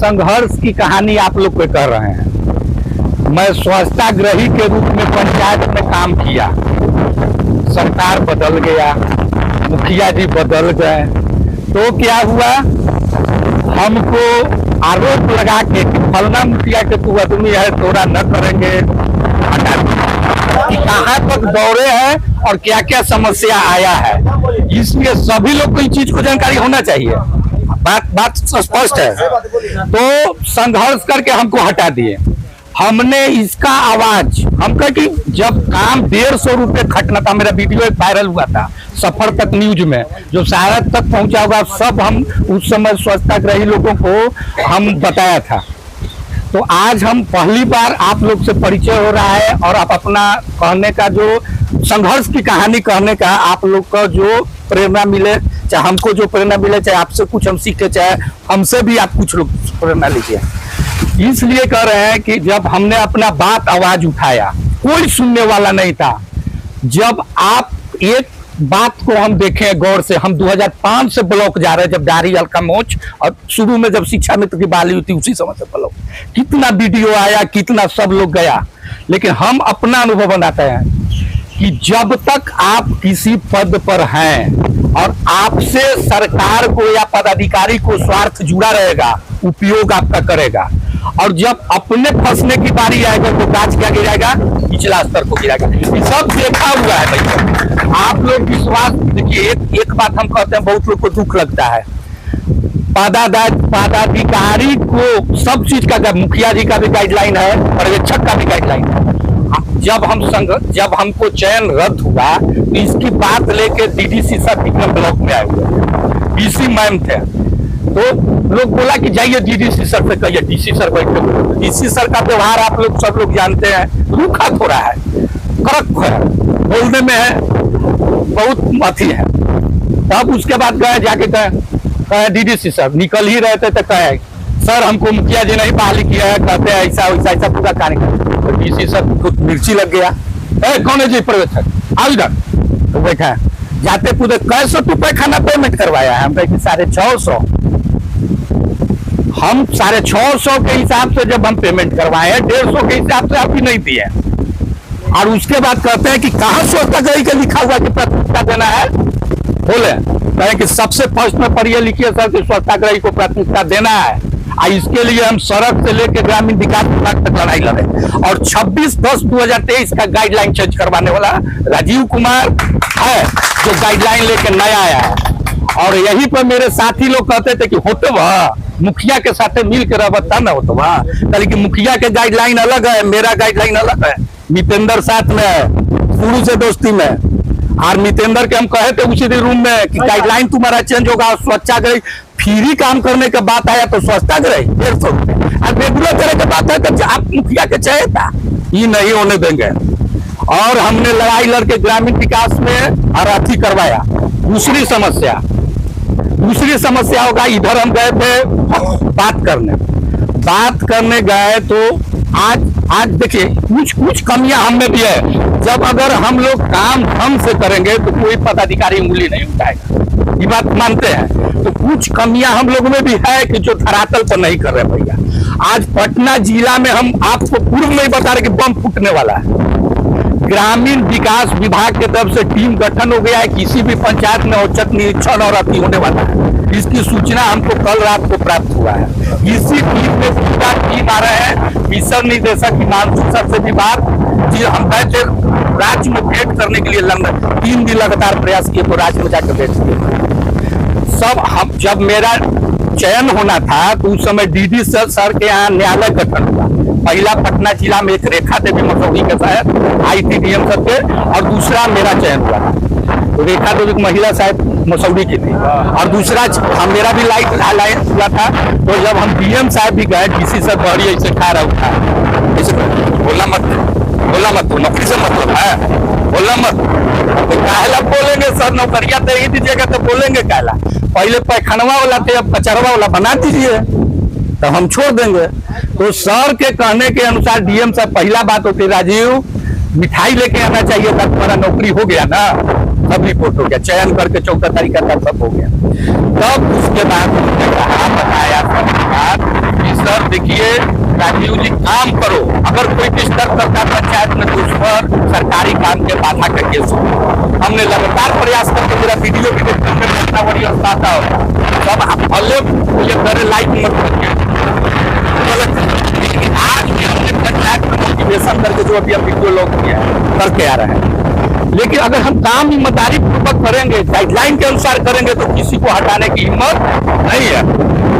संघर्ष की कहानी आप लोग को कर रहे हैं। मैं स्वच्छताग्रही के रूप में पंचायत में काम किया, सरकार बदल गया, मुखिया जी बदल गए, तो क्या हुआ, हमको आरोप लगा के कि फलना मुखिया के तू आदमी है, तोड़ा न करेंगे, हटा कि कहाँ तक दौरे हैं और क्या क्या समस्या आया है। इसलिए सभी लोग को इस चीज को जानकारी होना चाहिए। बात स्पष्ट है। तो संघर्ष करके हमको हटा दिए। हमने इसका आवाज, हम कहे कि जब काम 150 रुपए खटना था, मेरा वीडियो एक वायरल हुआ था सफर तक न्यूज में, जो सारा तक पहुंचा होगा, सब हम उस समय स्वच्छताग्रही लोगों को हम बताया था। तो आज हम पहली बार आप लोग से परिचय हो रहा है और आप अपना कहने का, जो संघर्ष की कहानी कहने का, आप लोग का जो प्रेरणा मिले, चाहे हमको जो प्रेरणा मिले, चाहे आपसे कुछ हम सीखे, चाहे हमसे भी आप कुछ लोग प्रेरणा लीजिए। इसलिए कह रहे हैं कि जब हमने अपना बात आवाज उठाया, कोई सुनने वाला नहीं था। जब आप एक बात को हम देखें गौर से, हम 2005 से ब्लॉक जा रहे हैं, जब दाढ़ी हल्का मोच, और शुरू में जब शिक्षा मित्र की बाली हुई थी उसी समय से ब्लॉक, कितना वीडियो आया, कितना सब लोग गया। लेकिन हम अपना अनुभव बनाते हैं कि जब तक आप किसी पद पर हैं और आपसे सरकार को या पदाधिकारी को स्वार्थ जुड़ा रहेगा, उपयोग आपका करेगा, और जब अपने फंसने की बारी आएगा तो गाछ क्या गिराएगा, निचला स्तर को गिराएगा। ये सब देखा हुआ है भाई। आप लोग विश्वास देखिए, एक बात हम कहते हैं, बहुत लोग को दुख लगता है, पदाधिकारी को सब चीज का, मुखिया जी का भी गाइडलाइन है, पर्यवेक्षक का भी गाइडलाइन है। जब हमको चयन रद्द हुआ तो इसकी बात लेके डीडीसी सर विक्रम ब्लॉक में आए हुए, डीसी मैम थे, तो लोग बोला कि जाइए डीडीसी सर से कहिए, डीसी सर बैठे। डीसी सर का व्यवहार आप लोग सब लोग जानते हैं, रूखा थोड़ा है, कड़क है, बोलने में है बहुत अथी है। तब उसके बाद गए, जाके कहे डीडीसी सर, निकल ही रहे थे तो कहे सर हमको मुखिया जी नहीं बहाली किया है, कहते हैं ऐसा वैसा ऐसा पूरा कार्यक्रम। तो डीसी सर को मिर्ची लग गया, कौन है जी पर्यवेक्षक, आओ इधर। तो बैठा है, जाते पूरे कैसे तू पैखाना पेमेंट करवाया है, हम कहे 650। हम 650 के हिसाब से जब हम पेमेंट करवाए हैं, 150 के हिसाब से आप ही नहीं दिए। और उसके बाद कहते हैं कि कहाँ स्वच्छताग्रही का लिखा हुआ कि प्राथमिकता देना है, बोले कहें कि सबसे फर्स्ट में पढ़िए लिखिए सर कि स्वच्छताग्रही को प्राथमिकता देना है। और इसके लिए हम सड़क से लेकर ग्रामीण विकास विभाग तक लड़ाई लड़े, और 26/10/2023 का गाइडलाइन चेंज करवाने वाला राजीव कुमार है, जो गाइडलाइन लेकर नया आया है। और यहीं पर मेरे साथी लोग कहते थे कि होते वह मुखिया के साथ मिल के रहा ना होता वह, कल की मुखिया के गाइडलाइन अलग है, मेरा गाइडलाइन अलग है। मितेंद्र साथ में है, शुरू से दोस्ती में, और मितेंद्र के हम कहे थे उसी दिन रूम में कि गाइडलाइन तुम्हारा चेंज होगा, स्वच्छताग्रही फ्री काम करने के बात आया तो स्वच्छताग्रही 150 रुपए, और रेगुलर करे के बात है तो आप मुखिया के चाहिए था, ये नहीं होने देंगे। और हमने लड़ाई लड़के ग्रामीण विकास में अराथी करवाया। दूसरी समस्या होगा, इधर हम गए थे बात करने गए तो आज देखिए कुछ कमियां हम में भी है। जब अगर हम लोग काम ढंग से करेंगे तो कोई पदाधिकारी उंगली नहीं उठाएगा, ये बात मानते हैं। तो कुछ कमियां हम लोगों में भी है कि जो धरातल पर नहीं कर रहे भैया। आज पटना जिला में हम आपको पूर्व में ही बता रहे कि बम फूटने वाला है। ग्रामीण विकास विभाग की तरफ से टीम गठन हो गया है, किसी भी पंचायत में औचक निरीक्षण और अति होने वाला है। इसकी सूचना हमको कल रात को प्राप्त हुआ है। इसी टीम में पूरा टीम आ रहे हैं, मिशन निदेशक हिमांशु सर से भी बात जी, हम गए थे राज्य में भेंट करने के लिए, 3 दिन लगातार प्रयास किए तो राज्य में जाकर भेंट किए। सब हम जब मेरा चयन होना था तो उस समय डीडी सर के यहाँ न्यायालय गठन हुआ। पहला पटना जिला में एक रेखा देवी मसौड़ी के साथ आई थी डीएम सर के, और दूसरा मेरा चयन हुआ था। तो रेखा देवी महिला साहब मसौड़ी की थी, और दूसरा मेरा भी लाइट हुआ था। तो जब हम डीएम साहब भी गए, डीसी सर बड़ी ऐसे खा रहा था, ऐसे बोला मत नौकरी से मतलब है, बोला मत तो काहला बोलेंगे सर, नौकरिया दे ही दीजिएगा तो बोलेंगे काहला। पहले पैखानवा वाला थे, अब कचरवा वाला बना दीजिए तो हम छोड़ देंगे। तो सर के कहने के अनुसार डीएम साहब पहला बात होती, राजीव मिठाई लेके आना चाहिए था, तुम्हारा नौकरी हो गया ना, सब रिपोर्ट हो गया, चयन करके 14 तारीख का सब हो गया। तब उसके बाद उन्होंने कहा, बताया सब बात, इस सर देखिए राजीव जी काम करो, अगर कोई डिस्टर्ब करता है पंचायत में तो उस पर सरकारी काम के बाधा का केस हो। हमने लगातार प्रयास करके मेरा वीडियो भी देखते हैं, इतना बड़ी अवस्था होगा सब भले ये करे लाइक मत करिए, लेकिन आज भी हमने पंचायत में मोटिवेशन करके जो अभी हम वीडियो लोग किया करके आ रहे हैं। लेकिन अगर हम काम ईमानदारी पूर्वक करेंगे, गाइडलाइन के अनुसार करेंगे तो किसी को हटाने की हिम्मत नहीं है।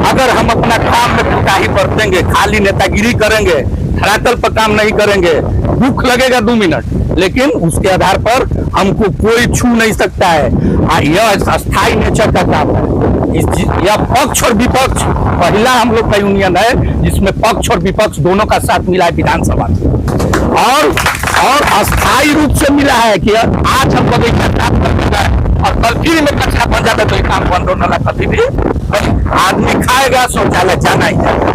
अगर हम अपना काम में कोताही बरतेंगे, खाली नेतागिरी करेंगे, धरातल पर काम नहीं करेंगे, भूख लगेगा 2 मिनट, लेकिन उसके आधार पर हमको कोई छू नहीं सकता है। यह अस्थायी नेचर का काम है। यह पक्ष और विपक्ष पहला हम लोग का यूनियन है जिसमें पक्ष और विपक्ष दोनों का साथ मिला है विधानसभा और अस्थायी रूप से मिला है कि आज हम लोग काम कर और कल फिर में कचरा बन जाता तो काम बंद होने लगा। कभी भी आदमी खाएगा, शौचालय जाना ही जाएगा,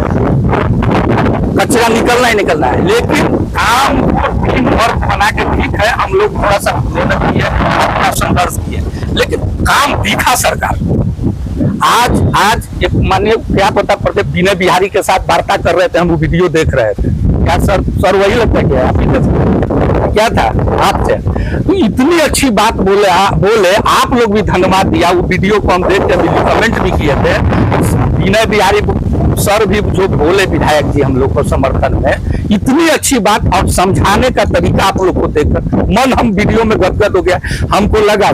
कचरा निकलना ही निकलना है। लेकिन काम को टीम वर्क बना के ठीक है, हम लोग थोड़ा सा मेहनत किए, अपना संघर्ष किए, लेकिन काम दिखा सरकार। आज एक माननीय क्या पता पड़ते विनय बिहारी के साथ वार्ता कर रहे थे, हम वो वीडियो देख रहे थे। क्या सर वही लगता है क्या था आप थे? तो इतनी अच्छी बात बोले आप लोग भी धन्यवाद दिया। वो वीडियो को हम देख के कमेंट भी किए थे। विनय बिहारी सर भी जो बोले विधायक जी हम लोग को समर्थन में, इतनी अच्छी बात और समझाने का तरीका आप लोग को देखकर मन हम वीडियो में गदगद हो गया। हमको लगा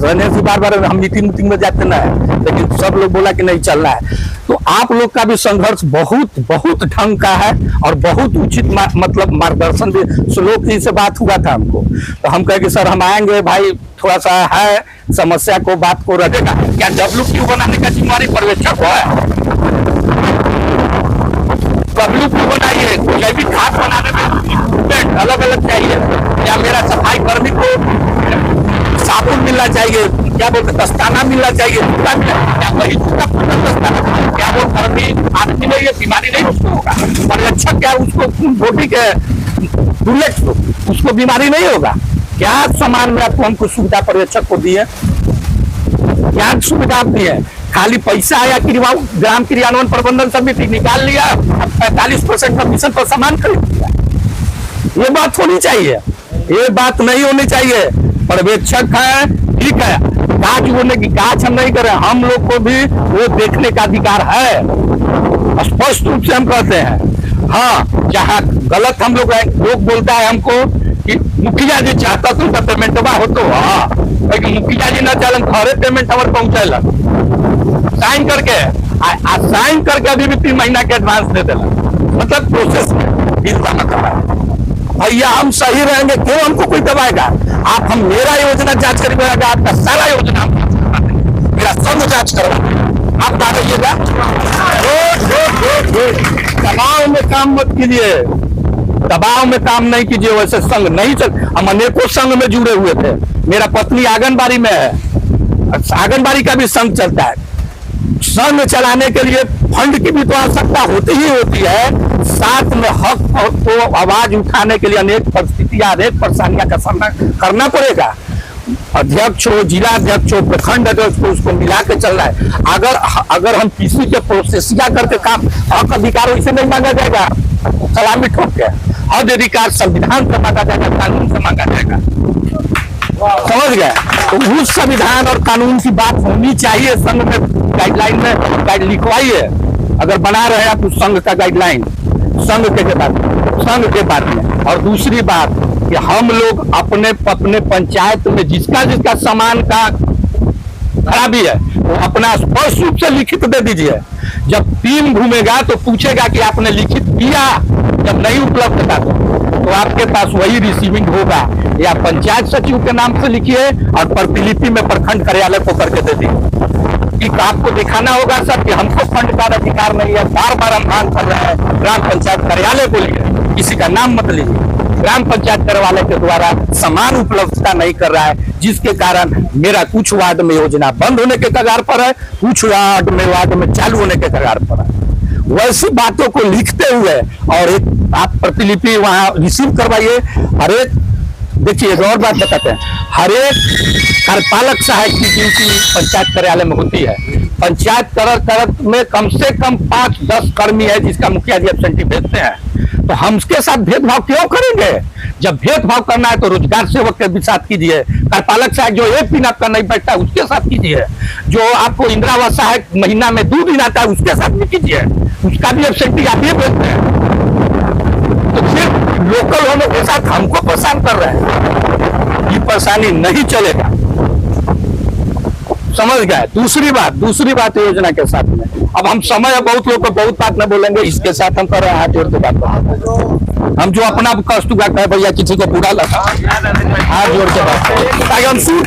बार हम मीटिंग में जाते ना है, लेकिन सब लोग बोला कि नहीं चलना है। तो आप लोग का भी संघर्ष बहुत ढंग का है और बहुत उचित मतलब मार्गदर्शन भी। श्लोक जी से बात हुआ था हमको, तो हम कहे कि सर हम आएंगे भाई, थोड़ा सा है समस्या को बात को रखेगा। क्या WQ बनाने का जिम्मेवारी पर्यवेक्षक है? WQ बनाइए, जैविक खाद बनाने में अलग अलग चाहिए। क्या मेरा सफाई कर्मी को साबुन मिलना चाहिए, क्या बोलते दस्ताना मिलना चाहिए, क्या वही दस्ताना, क्या वो कर्मी आदमी में ये बीमारी नहीं उसको होगा? पर्यवेक्षक क्या उसको बॉडी के बुलेट उसको बीमारी नहीं होगा? क्या सामान में आपको हमको सुविधा पर्यवेक्षक को दिए? क्या सुविधा आप दिए? खाली पैसा आया ग्राम क्रियान्वयन प्रबंधन समिति निकाल लिया, 45% कमीशन पर सामान खरीद लिया। ये बात होनी चाहिए, ये बात नहीं होनी चाहिए। पर्यवेक्षक है ठीक है, काज बोलने की काज हम नहीं करें, हम लोग को भी वो देखने का अधिकार है, स्पष्ट रूप से हम कहते हैं। हाँ, जहाँ गलत हम लोग बोलता है हमको कि मुखिया जी चाहता तो पेमेंटवा हो तो, हाँ लेकिन मुखिया जी न चलन घरे पेमेंट हमारे पहुंचेला साइन करके साइन करके अभी भी 3 महीना के एडवांस दे देला, मतलब प्रोसेस में इसका मतलब है भैया हम सही रहेंगे, क्यों हमको कोई दबाएगा? आप हम मेरा योजना जांच करिएगा, आपका सारा योजना मेरा सब जांच करवा आप डालिएगा। दबाव में काम मत कीजिए, दबाव में काम नहीं कीजिए। वैसे संघ नहीं चल, हम अनेकों संघ में जुड़े हुए थे। मेरा पत्नी आंगनबाड़ी में है, आंगनबाड़ी का भी संघ चलता है। संघ चलाने के लिए फंड की भी तो आवश्यकता होती ही होती है, साथ में हक को आवाज उठाने के लिए अनेक परिस्थितियां, अनेक परेशानियां का सामना करना पड़ेगा। अध्यक्ष हो, जिला अध्यक्ष हो, प्रखंड अध्यक्ष को उसको मिला के चल रहा है। अगर हम किसी के प्रोसेसिया करके काम हक अधिकार वैसे नहीं मांगा जाएगा, सलामी ठोक के हद अधिकार संविधान से मांगा जाएगा, कानून से मांगा जाएगा। समझ गए? तो उस संविधान और कानून की बात होनी चाहिए। संघ में गाइडलाइन में लिखवाइए, अगर बना रहे आप उस संघ का गाइडलाइन संघ के बारे में। और दूसरी बात कि हम लोग अपने पंचायत में जिसका सामान का खराबी है वो अपना स्पष्ट रूप से लिखित दे दीजिए। जब टीम घूमेगा तो पूछेगा कि आपने लिखित दिया, जब नहीं उपलब्ध था तो आपके पास वही रिसीविंग होगा, या पंचायत सचिव के नाम से लिखिए और प्रतिलिपि में प्रखंड कार्यालय को करके दे दीजिए। कि आपको दिखाना होगा सर कि हमको फंड का अधिकार नहीं है, बार बार हम मांग कर रहे हैं ग्राम पंचायत कार्यालय को लिए, किसी का नाम मत लीजिए। ग्राम पंचायत कार्यालय के द्वारा समान उपलब्धता नहीं कर रहा है, जिसके कारण मेरा कुछ वार्ड में योजना बंद होने के कगार पर है, कुछ वार्ड में चालू होने के कगार पर है। वैसी बातों को लिखते हुए और एक आप प्रतिलिपि वहां रिसीव करवाइए। हर एक देखिए और बात बताते हैं, हर एक कार्यपालक सहायक की ड्यूटी पंचायत कार्यालय में होती है। पंचायत कर में कम से कम 5-10 कर्मी है जिसका मुखिया जी एब्सेंटी भेजते हैं। तो हम उसके साथ भेदभाव क्यों करेंगे? जब भेदभाव करना है तो रोजगार सेवक के भी साथ कीजिए। कार्यपालक सहायक जो 1 दिन आपका नहीं बैठता है उसके साथ कीजिए। जो आपको इंदिरा आवास सहायक महीना में 2 दिन आता है उसके साथ भी कीजिए। उसका भी एब्सेंटी आप ही भेजते हैं। तो सिर्फ लोकल होने के साथ हमको परेशान कर रहे हैं, ये परेशानी नहीं चलेगा। समझ गए? दूसरी बात योजना के साथ में अब हम समय बहुत लोग को बहुत बात न बोलेंगे, इसके साथ हम कर रहे हैं हाथ जोड़ के बात कर रहे हैं। हम जो अपना कष्ट हुआ कहे भैया किसी को बुरा लगा, हाथ जोड़ के बात ताकि हम सूट